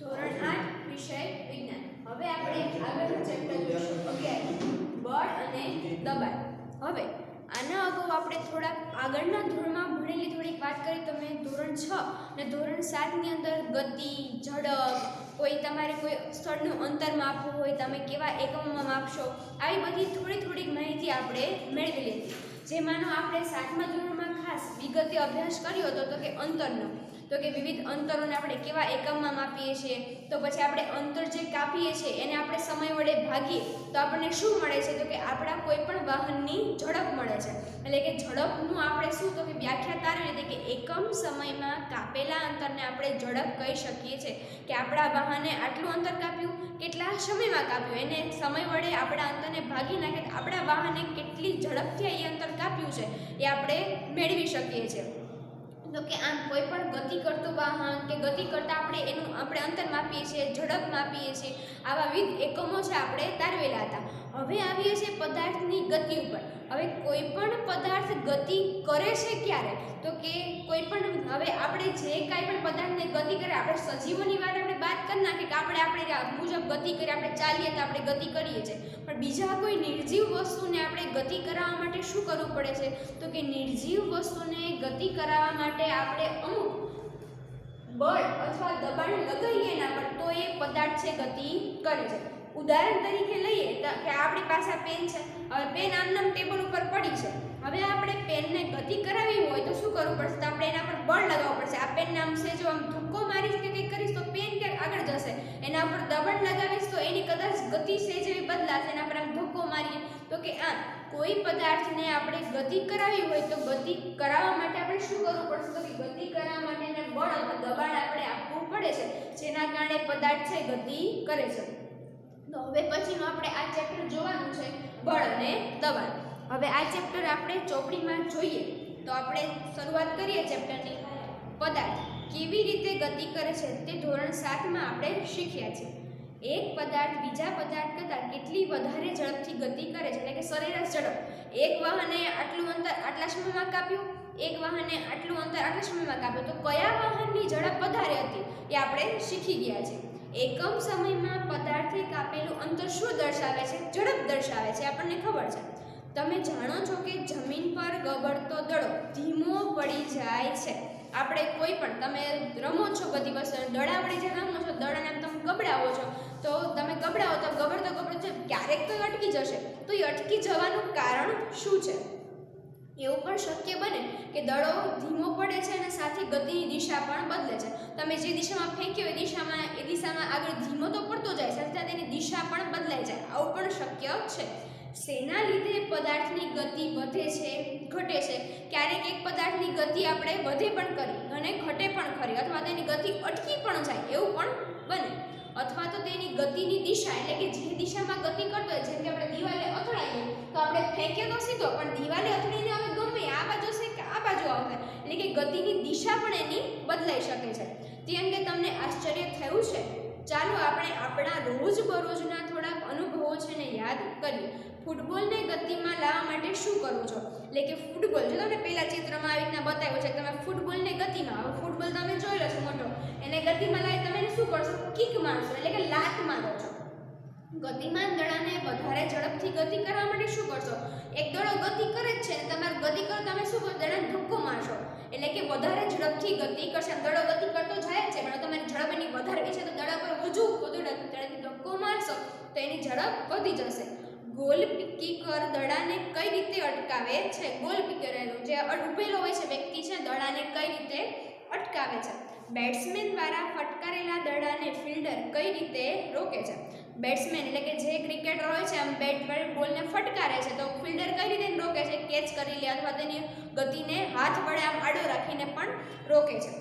ધોરણ 8 વિષય વિજ્ઞાન. હવે આપણે આગળનું ચેપ્ટર જોઈશું 11 બળ અને દબાણ. હવે આના અગાઉ આપણે થોડાક આગળના ધોરણમાં ભણેલી થોડીક વાત કરીએ તો મેં ધોરણ 6 અને ધોરણ 7 ની અંદર ગતિ, ઝડપ, કોઈ તમારે કોઈ સ્થળનું અંતર માપવું હોય, તમે કેવા એકમમાં માપશો, આવી બધી થોડીક માહિતી આપણે મેળવેલી હતી. જેમાંનો આપણે 7મા ધોરણમાં ખાસ વિગતે અભ્યાસ કર્યો હતો તો કે અંતરનો, તો કે વિવિધ અંતરોને આપણે કેવા એકમમાં માપીએ છીએ, તો પછી આપણે અંતર જે કાપીએ છીએ એને આપણે સમય વડે ભાગીએ તો આપણને શું મળે છે, તો કે આપણા કોઈ પણ વાહનની ઝડપ મળે છે. એટલે કે ઝડપનું આપણે શું તો કે વ્યાખ્યા તારવી હતી કે એકમ સમયમાં કાપેલા અંતરને આપણે ઝડપ કહી શકીએ છીએ કે આપણા વાહને આટલું અંતર કાપ્યું, કેટલા સમયમાં કાપ્યું, એને સમય વડે આપણા અંતરને ભાગી નાખે આપણા વાહને કેટલી ઝડપથી એ અંતર કાપ્યું છે એ આપણે મેળવી શકીએ છીએ. તો કે આમ કોઈ પણ ગતિ કરતું વાહન કે ગતિ કરતાં આપણે અંતર માપીએ છીએ, ઝડપ માપીએ છીએ, આવા વિવિધ એકમો છે આપણે તારવેલા હતા. હવે આવીએ છીએ પદાર્થની ગતિ ઉપર. હવે કોઈ પણ પદાર્થ ગતિ કરે છે ક્યારે, તો કે કોઈ પણ હવે આપણે જે કાંઈ પણ પદાર્થને ગતિ કરે, આપણે સજીવોની વાત આપણે બાદ કરી નાખીએ કે આપણે મુજબ ગતિ કરીએ, આપણે ચાલીએ તો આપણે ગતિ કરીએ છીએ, પણ બીજા કોઈ નિર્જીવ વસ્તુને આપણે ગતિ કરાવવા માટે શું કરવું પડે છે, તો કે નિર્જીવ વસ્તુને ગતિ કરાવવા માટે આપણે અમુક બળ અથવા દબાણ લગાવીએ એના પર તો એ પદાર્થ છે ગતિ કરે છે. ઉદાહરણ તરીકે લઈએ તો કે આપણી પાસે પેન છે. હવે પેન આમનામ ટેબલ ઉપર પડી છે. હવે આપણે પેનને ગતિ કરાવવી હોય તો શું કરવું પડશે, તો આપણે એના પર બળ લગાવવું પડશે. આ પેનને આમ છે જો આમ ધક્કો મારીશ કે કંઈક કરીશ તો પેન ક્યાંક આગળ જશે, એના પર દબાણ લગાવીશ તો એની કદાચ ગતિ છે જેવી બદલાશે. એના પર આમ ધક્કો મારીએ તો કે આમ કોઈ પદાર્થને આપણે ગતિ કરાવવી હોય તો ગતિ કરાવવા માટે આપણે શું કરવું પડશે, તો કે ગતિ કરાવવા માટે એને બળ અથવા દબાણ આપણે આપવું પડે છે, જેના કારણે પદાર્થ છે ગતિ કરે છે. તો હવે પછીનું આપણે આ ચેપ્ટર જોવાનું છે બળ અને દબાણ. હવે આ ચેપ્ટર આપણે ચોપડીમાં જોઈએ તો આપણે શરૂઆત કરીએ ચેપ્ટરની. પદાર્થ કેવી રીતે ગતિ કરે છે તે ધોરણ 7માં આપણે શીખ્યા છે. એક પદાર્થ બીજા પદાર્થ કરતાં કેટલી વધારે ઝડપથી ગતિ કરે છે, એટલે કે સરેરાશ ઝડપ. એક વાહને આટલું અંતર આટલા સમયમાં કાપ્યું, એક વાહને આટલું અંતર આટલા સમયમાં કાપ્યું, તો કયા વાહનની ઝડપ વધારે હતી એ આપણે શીખી ગયા છે. એકમ સમયમાં પદાર્થે કાપેલું અંતર શું દર્શાવે છે, ઝડપ દર્શાવે છે, આપણને ખબર છે. તમે જાણો છો કે જમીન પર ગબડતો દડો ધીમો પડી જાય છે. આપણે કોઈ પણ તમે રમો છો બધી વસ્તુ દડા વડે જે રમો છો, દડાને તમે ગબડાવો છો તો તમે ગબડાવો તો ગબડતો ક્યારેક તો અટકી જશે. તો એ અટકી જવાનું કારણ શું છે? એવું પણ શક્ય બને કે દડો ધીમો પડે છે અને સાથે ગતિની દિશા પણ બદલે છે. તમે જે દિશામાં ફેંક્યો એ દિશામાં આગળ ધીમો તો પડતો જાય, સાથે એની દિશા પણ બદલાઈ જાય, આવું પણ શક્ય છે. શેના લીધે પદાર્થની ગતિ વધે છે, ઘટે છે? ક્યારેક એક પદાર્થની ગતિ આપણે વધે પણ કરી અને ઘટે પણ ખરી, અથવા તેની ગતિ અટકી પણ જાય એવું પણ બને, અથવા તો તેની ગતિની દિશા એટલે કે જે દિશામાં ગતિ કરતો હોય, જેમ કે આપણે દિવાલે અથડાઈએ તો આપણે ફેંકીએ તો સીધો, પણ દિવાલે અથડીને હવે ગમે આ બાજુ છે કે આ બાજુ આવશે, એટલે કે ગતિની દિશા પણ એની બદલાઈ શકે છે. તે અંગે તમને આશ્ચર્ય થયું છે? ચાલો આપણે આપણા રોજબરોજના થોડાક અનુભવો છે ને યાદ કરીએ. ફૂટબોલને ગતિમાં લાવવા માટે શું કરવું છો, એટલે કે ફૂટબોલ જો તમને પહેલા ચિત્રમાં આવી રીતના બતાવ્યું છે, તમે ફૂટબોલને ગતિમાં, હવે ફૂટબોલ તમે જોઈ લો છો મોટો, એને ગતિમાં લાવી તમે એને શું કરશો, કિક મારશો, એટલે કે લાત મારો છો. ગતિમાન દડાને વધારે ઝડપથી ગતિ કરવા માટે શું કરશો, એક દડો ગતિ કરે જ છે ને તમારે ગતિ કરો તમે શું કરો, દડાને ધક્કો મારશો, એટલે કે વધારે ઝડપથી ગતિ કરશે. દડો ગતિ કરતો જાય જ છે પણ તમારી ઝડપ એની વધારવી છે તો દડા પર વધુ દડાથી ધક્કો મારશો તો એની ઝડપ વધી જશે. ગોલ કિકર દડાને કઈ રીતે અટકાવે છે? ગોલ કિકર જે ઊભેલો હોય છે વ્યક્તિ છે, દડાને કઈ રીતે અટકાવે છે? બેટ્સમેન દ્વારા ફટકારેલા દડાને ફિલ્ડર કઈ રીતે રોકે છે? બેટ્સમેન એટલે કે જે ક્રિકેટર હોય છે આમ બેટ વડે બોલને ફટકારે છે તો ફિલ્ડર કઈ રીતે રોકે છે? કેચ કરી લે અથવા તેની ગતિને હાથ વડે આમ આડો રાખીને પણ રોકે છે.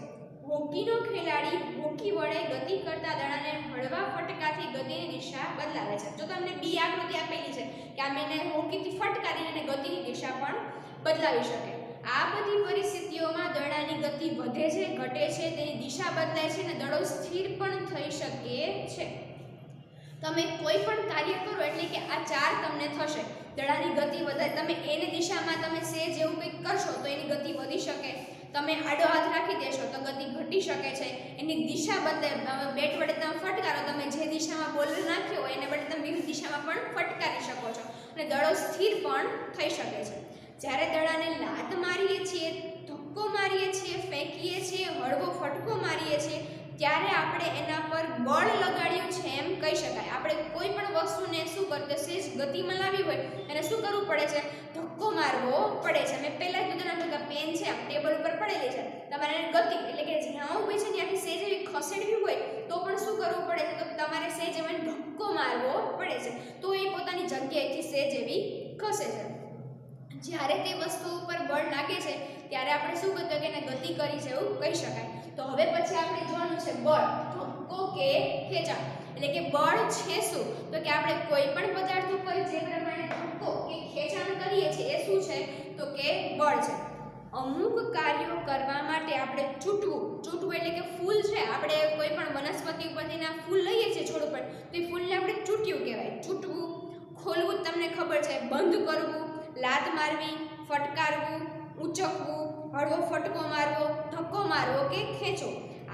હોકીનો ખેલાડી હોકી વડે ગતિ કરતા દડાને હળવા ફટકાથી ગતિની દિશા બદલાવે છે. જો તમને બી આકૃતિ આપેલી છે કે આમ એને હોકીથી ફટકારીને ગતિની દિશા પણ બદલાવી શકે. આ બધી પરિસ્થિતિઓમાં દડાની ગતિ વધે છે, ઘટે છે, તેની દિશા બદલાય છે અને દડો સ્થિર પણ થઈ શકે છે. તમે કોઈ પણ કાર્ય કરો એટલે કે આ ચાર તમને થશે. દડાની ગતિ વધે, તમે એની દિશામાં તમે સેજ જેવું કંઈક કરશો તો એની ગતિ વધી શકે, તમે આડો હાથ રાખી દેશો તો ગતિ ઘટી શકે છે, એની દિશા બદલે બેટ વડે તમે ફટકારો, તમે જે દિશામાં બોલ નાખ્યો હોય એને વડે તમે વિરુદ્ધ દિશામાં પણ ફટકારી શકો છો અને દડો સ્થિર પણ થઈ શકે છે. જ્યારે દડાને લાત મારીએ છીએ, ધક્કો મારીએ છીએ, ફેંકીએ છીએ, હળવો ફટકો મારીએ છીએ ત્યારે આપણે એના પર બળ લગાડ્યું છે એમ કહી શકાય. આપણે કોઈ પણ વસ્તુને શું કરતે સેજ ગતિમાં લાવી હોય એને શું કરવું પડે છે? ધક્કો મારવો પડે છે. મેં પહેલાં કીધું ને કે પેન છે ટેબલ ઉપર પડેલી છે, તમારે એને ગતિ એટલે કે જ્યાં ઊભી છે ત્યાંથી સેજ એવી ખસેડવી હોય તો પણ શું કરવું પડે છે? તો તમારે સેજ એમાં ધક્કો મારવો પડે છે તો એ પોતાની જગ્યાએથી સેજ એવી ખસે છે. જ્યારે તે વસ્તુ ઉપર બળ લાગે છે ત્યારે આપણે શું કહેતો કે એને ગતિ કરી છે એવું કહી શકાય. તો હવે પછી આપણે જોવાનું છે બળ, ધક્કો કે ખેંચાણ. એટલે કે બળ છે શું? તો કે આપણે કોઈ પણ પદાર્થ ઉપર જે પ્રમાણે ધક્કો કે ખેંચાણ કરીએ છીએ એ શું છે? તો કે બળ છે. અમુક કાર્યો કરવા માટે આપણે ચૂંટવું એટલે કે ફૂલ છે, આપણે કોઈ પણ વનસ્પતિ ઉપરથીના ફૂલ લઈએ છીએ છોડ ઉપર તો એ ફૂલને આપણે ચૂંટ્યું કહેવાય. ચૂંટવું, ખોલવું તમને ખબર છે, બંધ કરવું, લાત મારવી, ફટકારવું, ઊંચકવું, હળવો ફટકો મારવો, ધક્કો મારવો કે ખેંચો.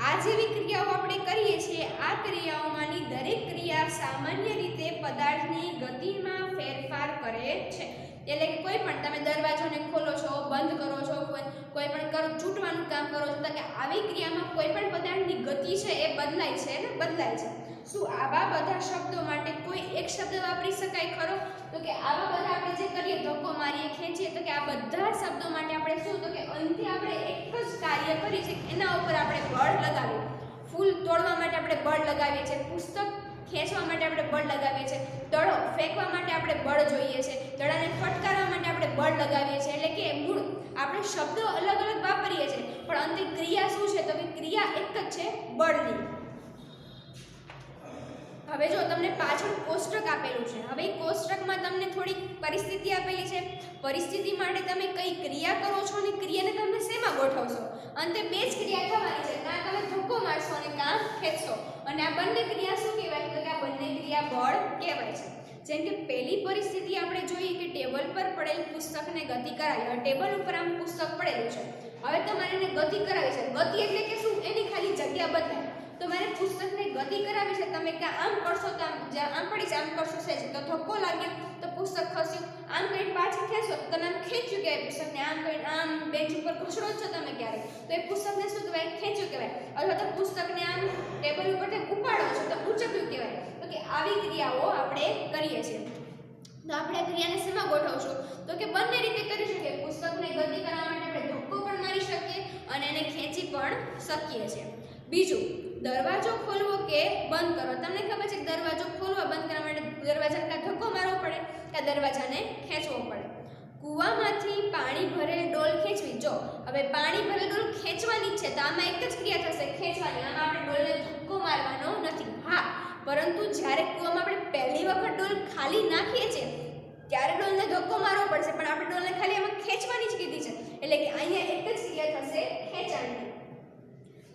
આ જેવી ક્રિયાઓ આપણે કરીએ છીએ. આ ક્રિયાઓમાંની દરેક ક્રિયા સામાન્ય રીતે પદાર્થની ગતિમાં ફેરફાર કરે છે. એટલે કે કોઈ પણ તમે દરવાજોને ખોલો છો, બંધ કરો છો, કોઈ પણ ચૂંટવાનું કામ કરો છો, તો કે આવી ક્રિયામાં કોઈ પણ પદાર્થની ગતિ છે એ બદલાય છે ને બદલાય છે. શું આવા બધા શબ્દો માટે કોઈ એક શબ્દ વાપરી શકાય ખરો? તો કે આવા બધા આપણે જે કરીએ ધક્કો મારીએ, ખેંચીએ, તો કે આ બધા શબ્દો માટે આપણે શું? તો કે અંતે આપણે એક જ કાર્ય કરી છે એના ઉપર આપણે બળ લગાવીએ. ફૂલ તોડવા માટે આપણે બળ લગાવીએ છીએ, પુસ્તક ખેંચવા માટે આપણે બળ લગાવીએ છીએ, દડો ફેંકવા માટે આપણે બળ જોઈએ છે, દડાને ફટકારવા માટે આપણે બળ લગાવીએ છીએ. એટલે કે મૂળ આપણે શબ્દો અલગ અલગ વાપરીએ છીએ પણ અંતે ક્રિયા શું છે? તો કે ક્રિયા એક જ છે, બળની. હવે જો તમને પાછળ કોષ્ટક આપેલું છે. હવે એ કોષ્ટકમાં તમને થોડીક પરિસ્થિતિ આપેલી છે. પરિસ્થિતિ માટે તમે કઈ ક્રિયા કરો છો અને ક્રિયાને તમે શેમાં ગોઠવશો? અંતે બે જ ક્રિયા થવાની છે, કાં તમે ધક્કો મારશો અને કાં ખેંચશો. અને આ બંને ક્રિયા શું કહેવાય? તો કે આ બંને ક્રિયા બળ કહેવાય છે. જેમ કે પહેલી પરિસ્થિતિ આપણે જોઈએ કે ટેબલ પર પડેલ પુસ્તકને ગતિ કરાવી. હવે ટેબલ ઉપર આમ પુસ્તક પડેલું છે, હવે તમારે એને ગતિ કરાવી છે. ગતિ એટલે કે શું? એની ખાલી જગ્યા બદલાય. તો મારે પુસ્તકને ગતિ કરાવી છે, તમે કે આમ કરશો તો આમ પડી છે, આમ કરશો છે તો ધક્કો લાગ્યો તો પુસ્તક ખસ્યું, આમ કરીને પાછું ખેંચો તો તમે આમ ખેંચ્યું કહેવાય. પુસ્તકને આમ કરીને આમ બેન્ચ ઉપર ઘસડો છો તમે ક્યારેક તો એ પુસ્તકને શું કહેવાય? ખેંચ્યું કહેવાય. અથવા તો પુસ્તકને આમ ટેબલ ઉપરથી ઉપાડો છો તો ઊંચક્યું કહેવાય. તો કે આવી ક્રિયાઓ આપણે કરીએ છીએ. તો આપણે આ ક્રિયાને શેમાં ગોઠવશું? તો કે બંને રીતે કરી શકીએ. પુસ્તકને ગતિ કરવા માટે આપણે ધક્કો પણ મારી શકીએ અને એને ખેંચી પણ શકીએ છીએ. બીજું, દરવાજો ખોલવો કે બંધ કરો. તમને ખબર છે કે દરવાજો ખોલવા બંધ કરવા માટે દરવાજાને કાં ધક્કો મારવો પડે કાં દરવાજાને ખેંચવો પડે. કૂવામાંથી પાણી ભરેલ ડોલ ખેંચવી. જો હવે પાણી ભરેલ ડોલ ખેંચવાની છે તો આમાં એક જ ક્રિયા થશે, ખેંચવાની. આમાં આપણે ડોલને ધક્કો મારવાનો નથી. હા, પરંતુ જ્યારે કૂવામાં આપણે પહેલી વખત ડોલ ખાલી નાખીએ છીએ ત્યારે ડોલને ધક્કો મારવો પડશે, પણ આપણે ડોલને ખાલી આમાં ખેંચવાની જ કીધી છે. એટલે કે અહીંયા એક જ ક્રિયા થશે, ખેંચાણની.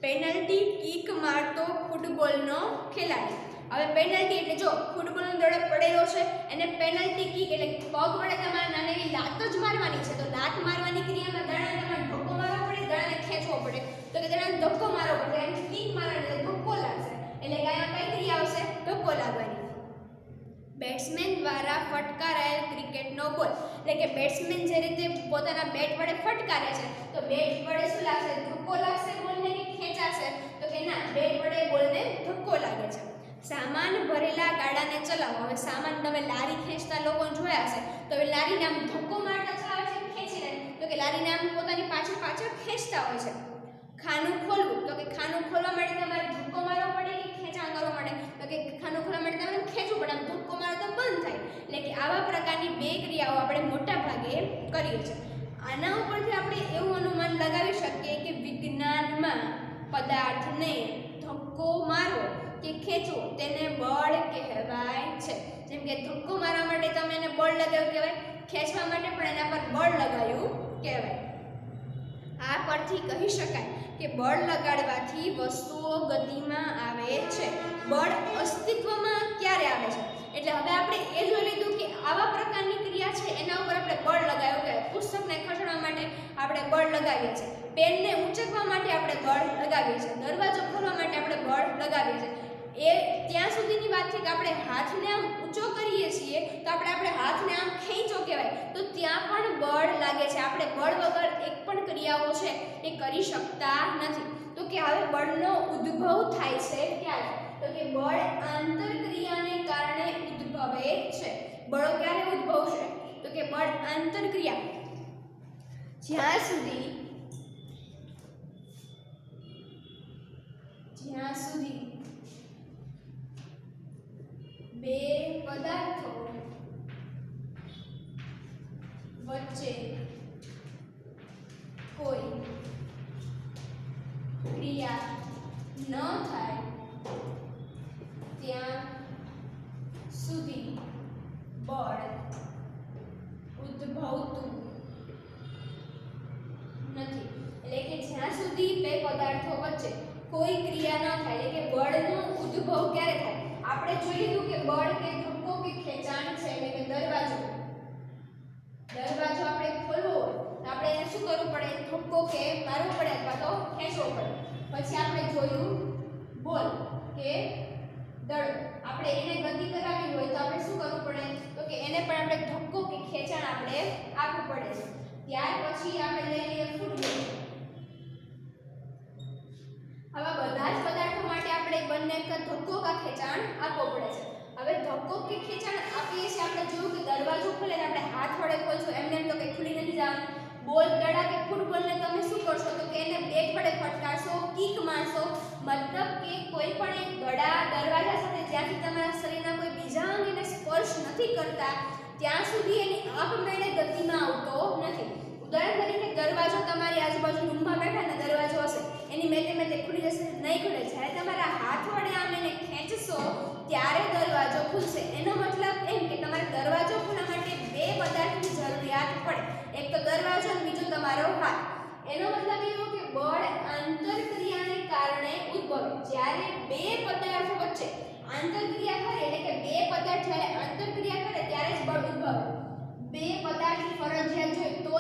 પેનલ્ટી કિક મારતો ફૂટબોલનો ખેલાડી. હવે પેનલ્ટી એટલે જો ફૂટબોલનો દડો પડેલો છે એને પેનલ્ટી કિક એટલે પગ વડે તમારે નાની એવી લાત જ મારવાની છે. તો લાત મારવાની ક્રિયામાં દડાને તમારે ધક્કો મારવો પડે, દડાને ખેંચવો પડે. તો કે દડાને ધક્કો મારવો પડે, એને કિક મારવાની એટલે ધક્કો લાગશે. એટલે કે અહીંયા કઈ ક્રિયા આવશે? ધક્કો લાગવાની. બેટ્સમેન દ્વારા ફટકારાયેલ ક્રિકેટનો બોલ. એટલે કે બેટ્સમેન જે રીતે પોતાના બેટ વડે ફટકારે છે તો બેટ વડે શું લાગશે? ધક્કો લાગશે બોલને કે ખેંચાશે? તો કે ના, બેટ વડે બોલને ધક્કો લાગે છે. સામાન ભરેલા ગાડાને ચલાવો. હવે સામાન તમે લારી ખેંચતા લોકો જોયા હશે તો હવે લારીને આમ ધક્કો મારતા ચલાવે છે, ખેંચીને. તો કે લારીને આમ પોતાની પાછળ ખેંચતા હોય છે. ખાનું ખોલવું. તો કે ખાનું ખોલવા માટે તમારે ધક્કો મારવો પડે કે ખેંચાણ કરવું પડે? તો કે ખાનું ખોલવા માટે તમારે ખેંચવું પડે, આમ ધક્કો મારો તો બંધ થાય. એટલે કે આવા પ્રકારની બે ક્રિયાઓ આપણે મોટા ભાગે કરીએ છીએ. આના ઉપરથી આપણે એવું અનુમાન લગાવી શકીએ કે વિજ્ઞાનમાં પદાર્થને ધક્કો મારવો કે ખેંચવો તેને બળ કહેવાય છે. જેમ કે ધક્કો મારવા માટે તમે એને બળ લગાવ્યું કહેવાય, ખેંચવા માટે પણ એના પર બળ લગાવ્યું કહેવાય. આ પરથી કહી શકાય કે બળ લગાડવાથી વસ્તુઓ ગતિમાં આવે છે. બળ અસ્તિત્વમાં ક્યારે આવે છે? એટલે હવે આપણે એ જોઈ લીધું કે આવા પ્રકારની ક્રિયા છે એના ઉપર આપણે બળ લગાવ્યું કે પુસ્તકને ખસેડવા માટે આપણે બળ લગાવીએ છીએ, પેનને ઊંચકવા માટે આપણે બળ લગાવીએ છીએ, છે કે આપણે હાથને આમ ઊંચો કરીએ છીએ તો આપણે હાથને આમ ખેંચો કહેવાય, તો ત્યાં પણ બળ લાગે છે. આપણે બળ વગર એક પણ ક્રિયાઓ છે એ કરી શકતા નથી. તો કે હવે બળનો ઉદ્ભવ થાય છે ક્યારે? તો કે બળ આંતરક્રિયાને કારણે ઉદ્ભવે છે. બળો ક્યારે ઉદ્ભવશે? તો કે બળ આંતરક્રિયા જ્યાં સુધી બે પદાર્થો વચ્ચે કોઈ ક્રિયા ન થાય ત્યાં સુધી બળ ઉદ્ભવતું નથી. એટલે કે જ્યાં સુધી બે પદાર્થો વચ્ચે કોઈ ક્રિયા ન થાય, એટલે કે બળનો ઉદ્ભવ ક્યારે થાય? આપણે જોઈ લીધું કે બળ કે ધક્કો કે ખેંચાણ છે, એટલે કે દરવાજો આપણે ખોલવો હોય તો આપણે એને શું કરવું પડે? ધક્કો કે મારવો પડે અથવા તો ખેંચવો પડે. પછી આપણે જોયું બોલ કે દડો, આપણે એને ગતિ કરાવવી હોય તો આપણે શું કરવું પડે? તો કે એને પણ આપણે ધક્કો કે ખેંચાણ આપણે આપવું પડે છે. ત્યાર પછી આપણે લઈ લઈએ ફૂટબોલ. હવે બધા જ પદાર્થો માટે આપણે બંને ધક્કો કે ખેંચાણ આપવો પડે છે. હવે ધક્કો કે ખેંચાણ આપીએ છીએ, આપણે જોયું કે દરવાજો ખોલે આપણે હાથ વડે ખોલશું, એમને એમ તો કંઈ ખુલી નથી જવાનું. બોલ દડા કે ફૂટબોલને તમે શું કરશો? તો કે એને બેટ વડે ફટકારશો, કિક મારશો. મતલબ કે કોઈ પણ એક દડા દરવાજા સાથે જ્યાંથી તમારા શરીરના કોઈ બીજા અંગને સ્પર્શ નથી કરતા ત્યાં સુધી એની આપમેળે ગતિમાં આવતો નથી. ઉદાહરણ તરીકે દરવાજો તમારી આજુબાજુ રૂમમાં બેઠા ને દરવાજો હશે, એની મેતે ખુલી જશે? નહીં ખુલે. જ્યારે તમારા હાથ વડે આમ એને ખેંચશો ત્યારે દરવાજો ખુલશે. એનો મતલબ એમ કે તમારે દરવાજો ખોલવા માટે બે પદાર્થની જરૂરિયાત પડે, એક તો દરવાજો અને બીજો તમારો હાથ. એનો મતલબ એવો કે બળ આંતરક્રિયાને કારણે ઉદ્ભવે. જ્યારે બે પદાર્થો વચ્ચે આંતરક્રિયા કરે, એટલે કે બે પદાર્થ જ્યારે આંતરક્રિયા કરે ત્યારે જ બળ ઉદ્ભવે. બે પદાર્થ ફરજિયાત જોઈએ તો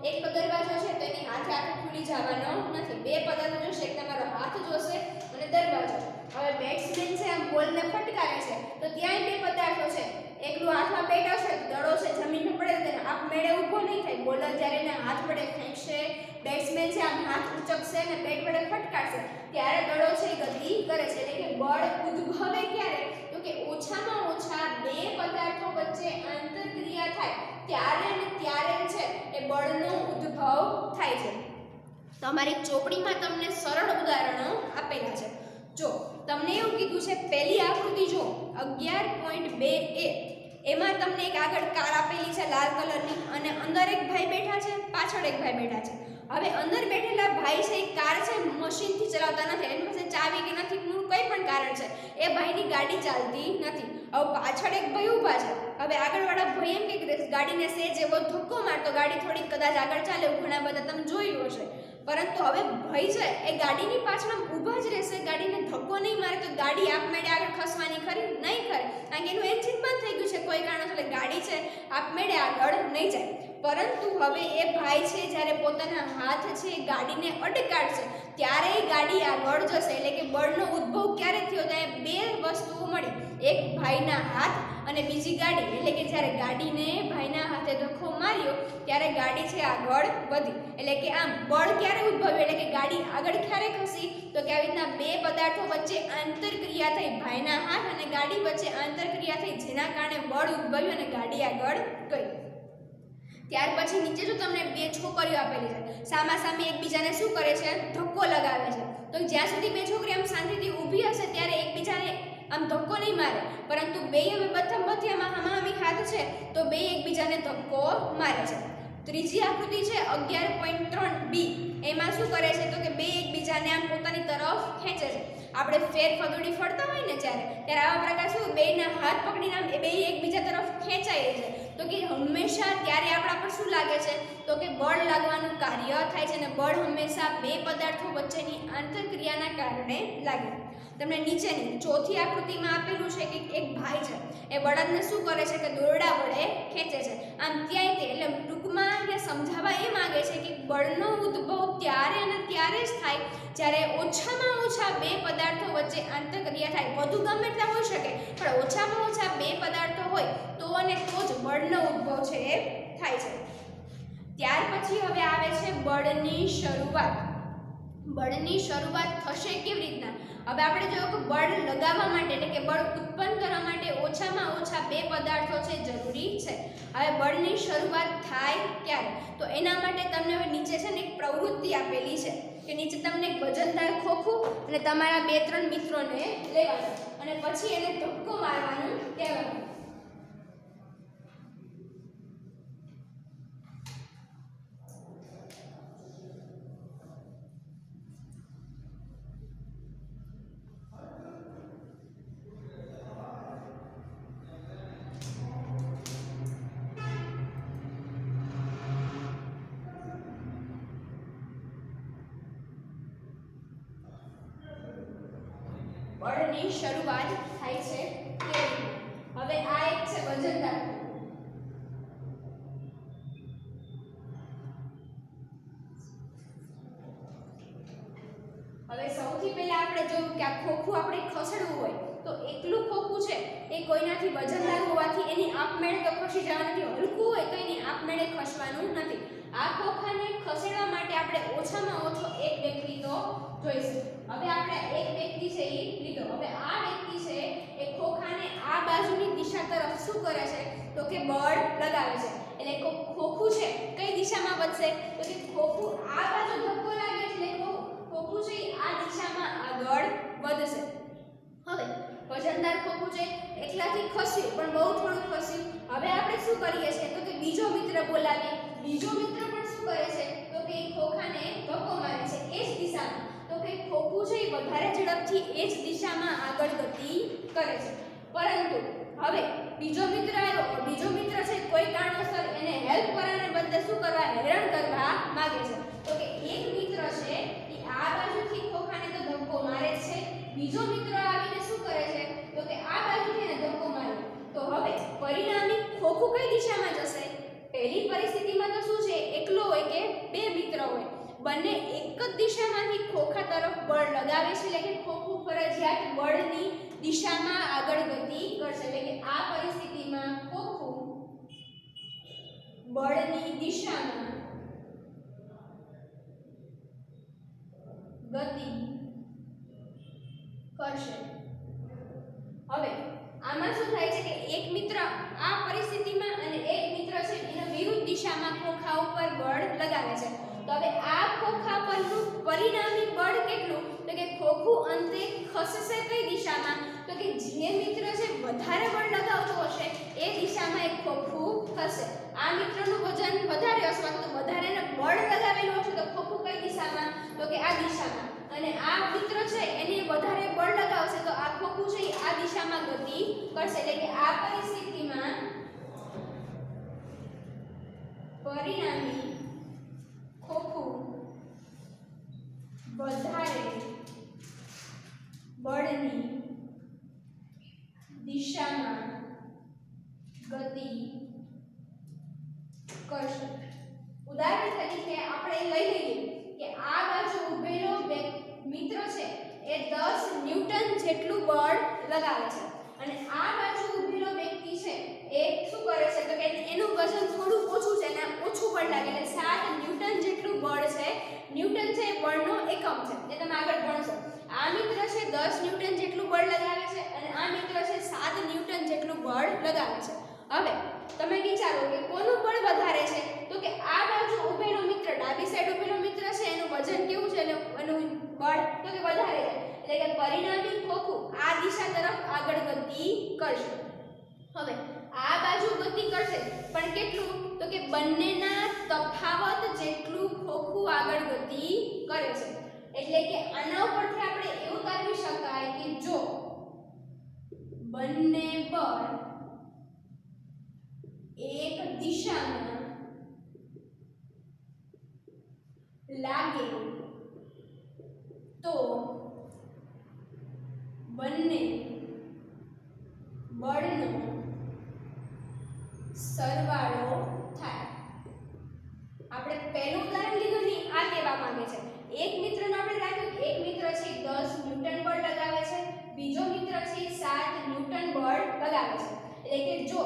એક તો દરવાજો છે તો એની હાથે ખુલી જવાનો નથી. બે પદાર્થો જોશે, એક તમારો હાથ જોશે અને દરવાજો. હવે બેટ્સમેન છે આમ બોલને ફટકારે છે તો ત્યાંય બે પદાર્થો છે. એકલું હાથમાં બેટ હશે, દડો છે જમીન પર પડે તો આપમેળે ઊભો નહીં થાય. બોલર જ્યારે એને હાથ વડે ફેંકશે, બેટ્સમેન છે આમ હાથ ઉચકશે અને બેટ વડે ફટકારશે ત્યારે દડો છે ગતિ કરે છે. એટલે કે બળ ઉદ્ભવે ક્યારે? તો કે ઓછામાં ઓછા બે પદાર્થો વચ્ચે આંતરક્રિયા થાય ત્યારે ને ત્યારે છે એ બળનો ઉદ્ભવ થાય છે. તમારી ચોપડીમાં તમને સરળ ઉદાહરણો આપેલા છે. જો તમને એવું કીધું છે, પહેલી આકૃતિ જો 11.2a, એમાં તમને એક આગળ કાર આપેલી છે લાલ કલરની અને અંદર એક ભાઈ બેઠા છે, પાછળ એક ભાઈ બેઠા છે. હવે અંદર બેઠેલા ભાઈ છે એ કાર છે મશીનથી ચલાવતા નથી, એની પાસે ચાવી કે નથી કોઈ પણ કારણ છે એ ભાઈની ગાડી ચાલતી નથી. હવે પાછળ એક ભાઈ ઊભા છે. હવે આગળવાળા ભાઈ એમ કે ગાડીને સેજ એવો ધક્કો મારતો ગાડી થોડીક કદાચ આગળ ચાલે, ઘણા બધા તમે જોયું હશે. પરંતુ હવે ભાઈ છે એ ગાડીની પાછળ ઊભા જ રહેશે, ગાડીને ધક્કો નહીં મારે તો ગાડી આપમેળે આગળ ખસવાની ખરી? નહીં ખરે, કારણ કે એનું એન્જિન બંધ થઈ ગયું છે કોઈ કારણસર, ગાડી છે આપમેળે આગળ નહીં જાય. પરંતુ હવે એ ભાઈ છે જ્યારે પોતાના હાથ છે એ ગાડીને અટકાડશે ત્યારે એ ગાડી આગળ જશે. એટલે કે બળનો ઉદ્ભવ ક્યારે થયો? ત્યાં બે વસ્તુઓ મળી, એક ભાઈના હાથ અને બીજી ગાડી. એટલે કે જ્યારે ગાડીને ભાઈના હાથે ધક્કો માર્યો ત્યારે ગાડી છે આગળ વધી. એટલે કે આમ બળ ક્યારે ઉદ્ભવ્યું? એટલે કે ગાડી આગળ ક્યારે ખસી? તો કે આવી રીતના બે પદાર્થો વચ્ચે આંતરક્રિયા થઈ, ભાઈના હાથ અને ગાડી વચ્ચે આંતરક્રિયા થઈ જેના કારણે બળ ઉદ્ભવ્યું અને ગાડી આગળ ગઈ. ત્યાર પછી નીચે જો તમને બે છોકરીઓ આપેલી છે, સામાસામી એકબીજાને શું કરે છે? ધક્કો લગાવે છે. તો જ્યાં સુધી બે છોકરી આમ શાંતિથી ઊભી હશે ત્યારે એકબીજાને આમ ધક્કો નહીં મારે, પરંતુ બે હવે બથિયામાં હમાહમી હાથ છે તો બે એકબીજાને ધક્કો મારે છે. ત્રીજી આકૃતિ છે 11.3b, એમાં શું કરે છે? તો કે બે એકબીજાને આમ પોતાની તરફ ખેંચે છે. આપણે ફેર ફગડી ફરતા હોય ને ત્યારે આવા પ્રકાર શું બેયના હાથ પકડીને આમ બે એકબીજા તરફ ખેંચાય છે. તો કે હંમેશા ત્યારે આપણા પર શું લાગે છે? તો કે બળ લાગવાનું કાર્ય થાય છે અને બળ હંમેશા બે પદાર્થો વચ્ચેની આંતરક્રિયાના કારણે લાગે. તમને નીચેની ચોથી આકૃતિમાં આપેલું છે કે એક ભાઈ છે એ બળદને શું કરે છે કે દોરડા વડે ખેંચે છે. આમ ત્યાંય તે એટલે ટૂંકમાં કે સમજાવવા એ માંગે છે કે બળનો ઉદ્ભવ ત્યારે અને ત્યારે જ થાય જ્યારે ઓછામાં ઓછા બે પદાર્થો વચ્ચે આંતરક્રિયા થાય. વધુ ગમે એટલા હોઈ શકે પણ ઓછામાં ઓછા બે પદાર્થો હોય તો અને તો જ બળનો ઉદ્ભવ છે એ થાય છે. ત્યાર પછી હવે આવે છે બળની શરૂઆત. બળની શરૂઆત થશે કેવી રીતના? હવે આપણે જોયું કે બળ લગાવવા માટે એટલે કે બળ ઉત્પન્ન કરવા માટે ઓછામાં ઓછા બે પદાર્થો છે જરૂરી છે. હવે બળની શરૂઆત થાય ક્યારે? તો એના માટે તમને હવે નીચે છે ને એક પ્રવૃત્તિ આપેલી છે કે નીચે તમને એક વજનદાર ખોખું અને તમારા 2-3 મિત્રોને લેવાનું અને પછી એને ધક્કો મારવાનું કહેવાનું. બળની શરૂઆત થાય છે કેવી રીતે? હવે આ એક છે વજનદાર. હવે સૌથી પહેલા આપણે જોયું કે આ ખોખું આપણે ખસેડવું હોય તો એકલું ખોખું છે એ કોઈનાથી વજનદાર હોવાથી એની આપમેળે તો ખસી જવાનું નથી. હલકું હોય તો એની આપમેળે ખસવાનું નથી. આ ખોખાને ખસેડવા માટે આપણે ઓછામાં ઓછો એક વ્યક્તિ તો જોઈશે. હવે આપણે એક વ્યક્તિ છે એ લીધો. હવે આ વ્યક્તિ છે એ ખોખાને આ બાજુની દિશા તરફ શું કરે છે તો કે બળ લગાવે છે. એટલે ખોખું છે કઈ દિશામાં વધશે તો કે ખોખું આ બાજુ ધક્કો લાગે એટલે ખોખું છે આ દિશામાં આગળ વધશે. હવે વજનદાર ખોખું છે એકલાથી ખસ્યું પણ બહુ થોડું ખસ્યું. હવે આપણે શું કરીએ છીએ તો કે બીજો મિત્ર બોલાવીએ. બીજો મિત્ર પણ શું કરે છે તો કે ખોખાને ધક્કો મારે છે એ જ દિશામાં. તો કે ખોખું છે એ વધારે ઝડપથી એ જ દિશામાં આગળ ગતિ કરે છે. પરંતુ હવે બીજો મિત્ર આવ્યો. બીજો મિત્ર છે કોઈ કારણોસર એને હેલ્પ કરવાને બદલે શું કરવા હેરાન કરવા માંગે છે. તો કે એક મિત્ર છે એ આ બાજુથી ખોખાને તો ધક્કો મારે છે. બીજો મિત્ર આવીને શું કરે છે તો કે આ બાજુથી એને ધક્કો મારે. તો હવે પરિણામી ખોખું કઈ દિશામાં જશે? પહેલી પરિસ્થિતિમાં તો શું છે એકલો હોય કે બે મિત્ર હોય બંને એક જ દિશામાંથી ખોખા તરફ બળ લગાવે છે. એટલે કે ખોખું ફરજિયાત બળની દિશામાં આગળ ગતિ કરશે. એટલે કે આ પરિસ્થિતિમાં ખોખું બળની દિશામાં ગતિ કરશે. હવે આમાં શું થાય છે કે એક મિત્ર આ પરિસ્થિતિમાં અને એક મિત્ર છે એના વિરુદ્ધ દિશામાં ખોખા ઉપર બળ લગાવે છે. તો હવે આ ખોખા પરનું પરિણામી બળ કેટલું તો કે ખોખું અંતે ખસશે કઈ દિશામાં તો કે જે મિત્ર છે વધારે બળ લગાવતો હશે એ દિશામાં એક ખોખું ખસે. આ મિત્રનું વજન વધારે હશે તો વધારે ને બળ લગાવેલું હશે તો ખોખું કઈ દિશામાં તો કે આ દિશામાં. અને આ મિત્ર છે એને વધારે બળ લગાવશે તો આ ખોખું છે આ દિશામાં ગતિ કરશે. એટલે કે આ પરિસ્થિતિમાં પરિણામી ખોખું વધારે બળની દિશામાં ગતિ કરશે. ઉદાહરણ તરીકે આપણે લઈ લઈએ કે આ બાજુ ઊભેલો મિત્ર છે એ 10 ન્યૂટન જેટલું બળ લગાવે છે અને આ બાજુ ઊભેલો વ્યક્તિ છે એ શું કરે છે તો કે એનું વજન થોડું ઓછું છે અને ઓછું બળ લાગે એટલે 7 ન્યૂટન જેટલું બળ છે. ન્યૂટન છે એ બળનો એકમ છે જે તમે આગળ ભણશો. આ મિત્ર છે 10 ન્યૂટન જેટલું બળ લગાવે છે અને આ મિત્ર છે 7 ન્યૂટન જેટલું બળ લગાવે છે. હવે તમે વિચારો કે કોનું બળ વધારે છે તો કે આ બાજુ ઊભેલો મિત્ર ડાબી સાઈડ ઊભેલો મિત્ર છે એનું વજન કેવું છે એનું બળ તો કે વધારે છે. એટલે કે પરિણામી ખોખું આ દિશા તરફ આગળ ગતિ કરશે. હવે આ બાજુ ગતિ કરશે પણ કેટલું તો કે બંનેના તફાવત જેટલું ખોખું આગળ ગતિ કરે છે. એટલે કે આના ઉપરથી આપણે એવું તારવી શકાય કે જો બંને બળ એક દિશામાં લાગે તો બંને બળનો સરવાળો થાય. આપણે પહેલું ઉદાહરણ લીધું ને આ કહેવા માંગે છે એક મિત્રનો આપણે રાખ્યું એક મિત્ર છે 10 ન્યૂટન બળ લગાવે છે, બીજો મિત્ર છે 7 ન્યૂટન બળ લગાવે છે. એટલે કે જો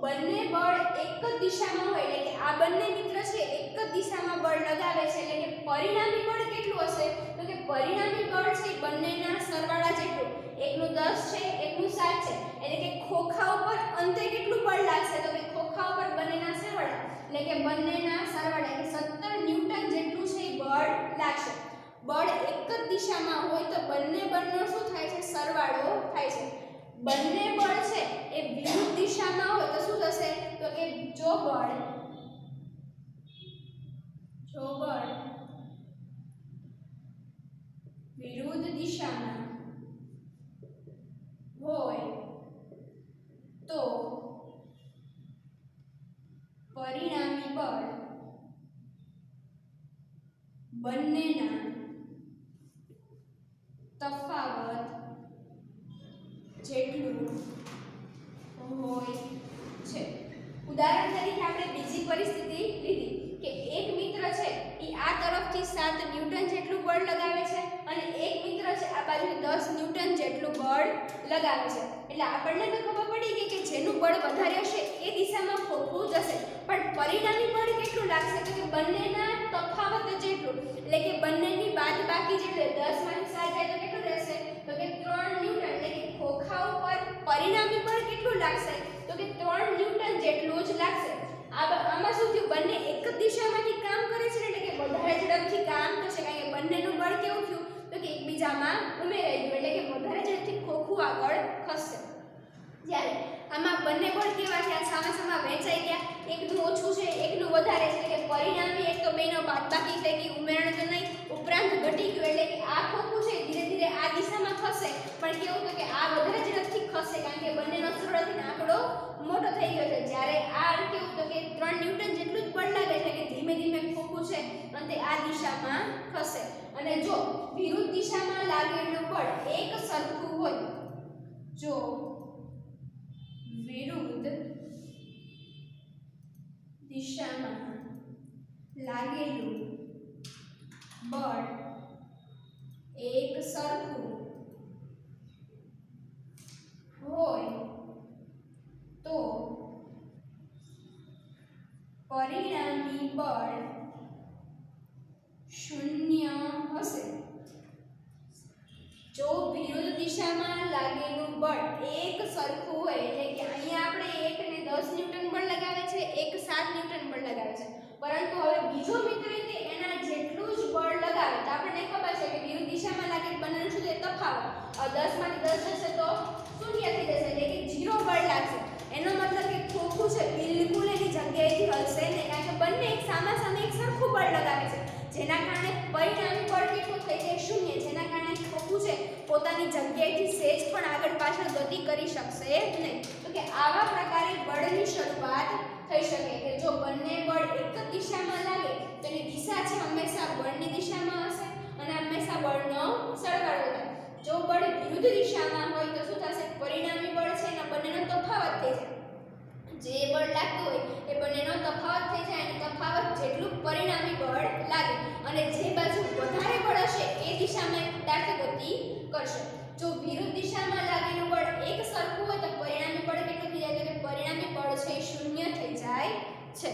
બંને બળ એક જ દિશામાં હોય એટલે કે આ બંને મિત્ર છે એક જ દિશામાં બળ લગાવે છે એટલે કે પરિણામી બળ કેટલું હશે તો કે પરિણામી બળ છે બંનેના સરવાળા જેટલું. એકનું 10 છે એકનું 7 છે એટલે કે ખોખા ઉપર અંતે કેટલું બળ લાગશે તો કે ખોખા ઉપર બંનેના સરવાળા એટલે કે બંનેના સરવાળા એટલે 17 ન્યૂટન જેટલું છે બળ લાગશે. બળ એક જ દિશામાં હોય તો બંને બળનો શું થાય છે સરવાળો થાય છે. બંને બળ છે એ વિરુદ્ધ દિશામાં હોય તો શું થશે તો કે જો બળ વિરુદ્ધ દિશામાં હોય તો પરિણામી બળ બંનેના તફાવત જેટલું હોય છે. ઉદાહરણ તરીકે આપણે બીજી પરિસ્થિતિ લીધી કે એક મિત્ર છે એ આ તરફથી 7 ન્યૂટન જેટલું બળ લગાવે છે અને એક મિત્ર છે આ બાજુ 10 ન્યૂટન જેટલું બળ લગાવે છે. એટલે આપણને તો ખબર પડી ગઈ કે જેનું બળ વધારે હશે એ દિશામાં ખોખું જશે પણ પરિણામી બળ કેટલું લાગશે તો કે બંનેના તફાવત જેટલું એટલે કે બંનેની બાદબાકી જેટલું 10 માંથી 7 જાય તો કેટલું રહેશે તો કે 3 ન્યૂટન એટલે કે ખોખા ઉપર પરિણામી બળ કેટલું લાગશે તો કે 3 ન્યૂટન જેટલું જ લાગશે. આમાં શું થયું બંને એક જ દિશામાંથી કામ કરે છે એટલે કે વધારે ઝડપથી કામ થશે કારણ કે બંનેનું બળ કેવું થયું તો કે એકબીજામાં ઉમેરાઈ ગયું એટલે કે વધારે ઝડપથી ખોખું આગળ ખસશે. જ્યારે આમાં બંને બળ કેવા થયા સામસામા વહેંચાઈ ગયા એકનું ઓછું છે એકનું વધારે છે એટલે કે પરિણામી એક તો બેનો બાદબાકી થઈ ગઈ ઉમેરણ તો નહીં ઉપરાંત ઘટી ગયું એટલે કે આ ખોખું છે ધીરે ધીરે આ દિશામાં ખસે પણ કેવું તો કે આ વધારે ઝડપથી ખસે કારણ કે બંનેનો સરવાળાથી આંકડો મોટો થઈ ગયો છે. જ્યારે આ કેવું તો કે 3 ન્યૂટન જેટલું જ બળ લાગે છે કે ધીમે ધીમે ખોખું છે અને તે આ દિશામાં ખસે. અને જો વિરુદ્ધ દિશામાં લાગેલું બળ એક સરખું હોય જો વિરુદ્ધ દિશામાં લાગેલું બળ એક સરખું હોય તો પરિણામી બળ શૂન્ય હશે. જો વિરુદ્ધ દિશામાં લાગેલું બળ એક સરખું હોય એટલે કે અહીંયા આપણે એકને 10 ન્યૂટન બળ લગાવે છે એક 7 ન્યૂટન બળ લગાવે છે પરંતુ હવે બીજો મિત્ર તે એના જેટલું જ બળ લગાવે તો આપણને ખબર છે કે વિરુદ્ધ દિશામાં લાગેલ બંનેનું શું છે તફાવત 10 માંથી 10 જશે તો શૂન્ય થઈ જશે એટલે કે 0 બળ લાગશે. એનો મતલબ કે ખોખું છે બિલકુલ એની જગ્યાએથી હલશે નહીં કારણ કે બંને એક સામે એક સરખું બળ લગાવે છે જેના કારણે પરિણામી બળ કેટલું થઈ જાય શૂન્ય જેના કારણે ખોખું છે પોતાની જગ્યાએથી સહેજ પણ આગળ પાછળ ગતિ કરી શકશે નહીં. તો કે આવા પ્રકારે બળની શરૂઆત થઈ શકે કે જો બંને બળ એક જ દિશામાં લાગે તો એની દિશા છે હંમેશા બળની દિશામાં હશે અને હંમેશા બળનો સરવાળો થાય. જો બળ વિરુદ્ધ દિશામાં હોય તો શું થશે પરિણામી બળ છે એના બંનેનો તફાવત થઈ જાય. જે બળ લાગતું હોય એ બંનેનો તફાવત થઈ જાય અને તફાવત જેટલું પરિણામી બળ લાગે અને જે બાજુ વધારે બળ હશે એ દિશામાં એક પદાર્થ ગતિ કરશે. જો વિરુદ્ધ દિશામાં લાગેલું બળ એક સરખું હોય તો પરિણામી બળ કેટલું થઈ જાય તો કે પરિણામી બળ છે શૂન્ય થઈ જાય છે.